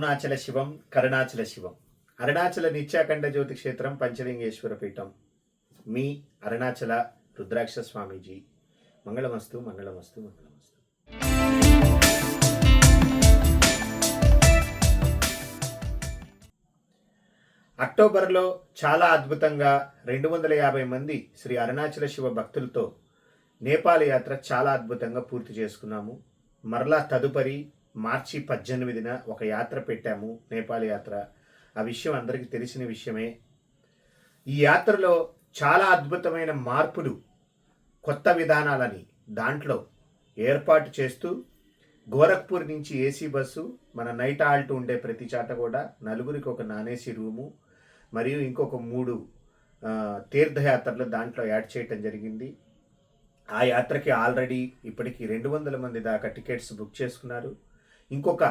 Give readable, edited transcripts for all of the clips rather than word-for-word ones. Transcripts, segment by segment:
అరుణాచల శివం కరుణాచల శివం అరుణాచల నిత్యాఖండ జ్యోతి క్షేత్రం పంచలింగేశ్వర పీఠం మీ అరుణాచల రుద్రాక్ష స్వామీజీ. మంగళమస్తు మంగళమస్తు మంగళమస్తు. అక్టోబర్లో చాలా అద్భుతంగా 250 మంది శ్రీ అరుణాచల శివ భక్తులతో నేపాల్ యాత్ర చాలా అద్భుతంగా పూర్తి చేసుకున్నాము. మరలా తదుపరి మార్చి 18న ఒక యాత్ర పెట్టాము, నేపాల్ యాత్ర. ఆ విషయం అందరికీ తెలిసిన విషయమే. ఈ యాత్రలో చాలా అద్భుతమైన మార్పులు, కొత్త విధానాలని దాంట్లో ఏర్పాటు చేస్తూ గోరఖ్పూర్ నుంచి ఏసీ బస్సు, మన నైట్ ఆల్ట్ ఉండే ప్రతి చాట కూడా నలుగురికి ఒక నాన్ ఏసీ రూము మరియు ఇంకొక 3 తీర్థయాత్రలు దాంట్లో యాడ్ చేయటం జరిగింది. ఆ యాత్రకి ఆల్రెడీ ఇప్పటికీ 200 మంది దాకా టికెట్స్ బుక్ చేసుకున్నారు. ఇంకొక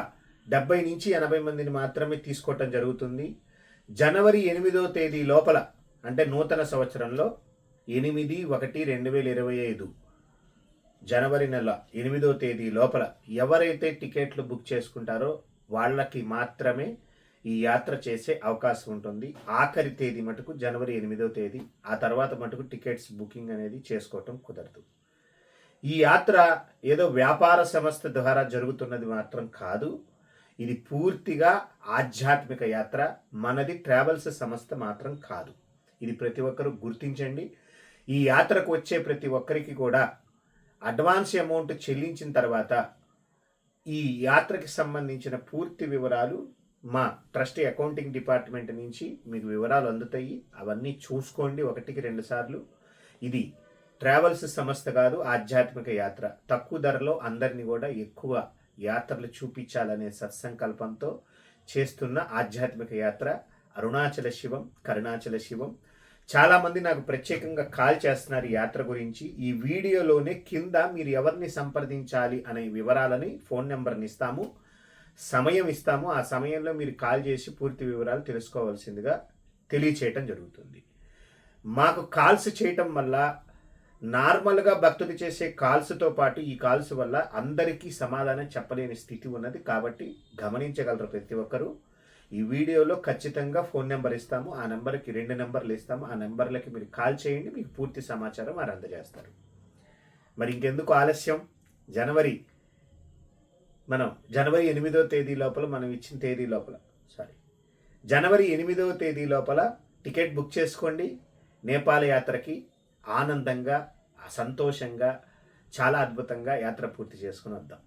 70 నుంచి 80 మందిని మాత్రమే తీసుకోవటం జరుగుతుంది. జనవరి 8వ తేదీ లోపల, అంటే నూతన సంవత్సరంలో 8/1/2025 జనవరి నెల 8వ తేదీ లోపల ఎవరైతే టికెట్లు బుక్ చేసుకుంటారో వాళ్ళకి మాత్రమే ఈ యాత్ర చేసే అవకాశం ఉంటుంది. ఆఖరి తేదీ మటుకు జనవరి 8వ తేదీ. ఆ తర్వాత మటుకు టికెట్స్ బుకింగ్ అనేది చేసుకోవటం కుదరదు. ఈ యాత్ర ఏదో వ్యాపార సంస్థ ద్వారా జరుగుతున్నది మాత్రం కాదు. ఇది పూర్తిగా ఆధ్యాత్మిక యాత్ర. మనది ట్రావెల్స్ సంస్థ మాత్రం కాదు. ఇది ప్రతి ఒక్కరూ గుర్తించండి. ఈ యాత్రకు వచ్చే ప్రతి ఒక్కరికి కూడా అడ్వాన్స్ అమౌంట్ చెల్లించిన తర్వాత ఈ యాత్రకి సంబంధించిన పూర్తి వివరాలు మా ట్రస్టీ అకౌంటింగ్ డిపార్ట్మెంట్ నుంచి మీకు వివరాలు అందుతాయి. అవన్నీ చూసుకోండి 1-2 సార్లు. ఇది ట్రావెల్స్ సంస్థ కాదు, ఆధ్యాత్మిక యాత్ర. తక్కువ ధరలో అందరినీ కూడా ఎక్కువ యాత్రలు చూపించాలనే సత్సంకల్పంతో చేస్తున్న ఆధ్యాత్మిక యాత్ర అరుణాచల శివం కరుణాచల శివం. చాలామంది నాకు ప్రత్యేకంగా కాల్ చేస్తున్నారు ఈ యాత్ర గురించి. ఈ వీడియోలోనే కింద మీరు ఎవరిని సంప్రదించాలి అనే వివరాలని, ఫోన్ నెంబర్ని ఇస్తాము, సమయం ఇస్తాము. ఆ సమయంలో మీరు కాల్ చేసి పూర్తి వివరాలు తెలుసుకోవాల్సిందిగా తెలియచేయటం జరుగుతుంది. మాకు కాల్స్ చేయటం వల్ల, నార్మల్గా భక్తులు చేసే కాల్స్తో పాటు ఈ కాల్స్ వల్ల అందరికీ సమాధానం చెప్పలేని స్థితి ఉన్నది. కాబట్టి గమనించగలరు ప్రతి ఒక్కరూ. ఈ వీడియోలో ఖచ్చితంగా ఫోన్ నెంబర్ ఇస్తాము. ఆ నెంబర్కి 2 నెంబర్లు ఇస్తాము. ఆ నెంబర్లకి మీరు కాల్ చేయండి, మీకు పూర్తి సమాచారం వారు అందజేస్తారు. మరి ఇంకెందుకు ఆలస్యం? జనవరి 8వ తేదీ లోపల, మనం ఇచ్చిన తేదీ లోపల, జనవరి 8వ తేదీ లోపల టికెట్ బుక్ చేసుకోండి. నేపాల్ యాత్రకి ఆనందంగా, సంతోషంగా, చాలా అద్భుతంగా యాత్ర పూర్తి చేసుకుని వద్దాం.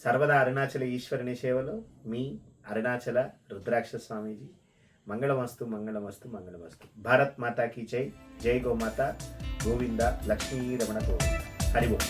సర్వదా అరుణాచల ఈశ్వరుని సేవలో మీ అరుణాచల రుద్రాక్ష స్వామీజీ. మంగళమస్తు మంగళమస్తు మంగళమస్తు. భారత్ మాతా కీ జై. జై గోమాత గోవింద. లక్ష్మీ రమణ గోవింద. హరి ఓం.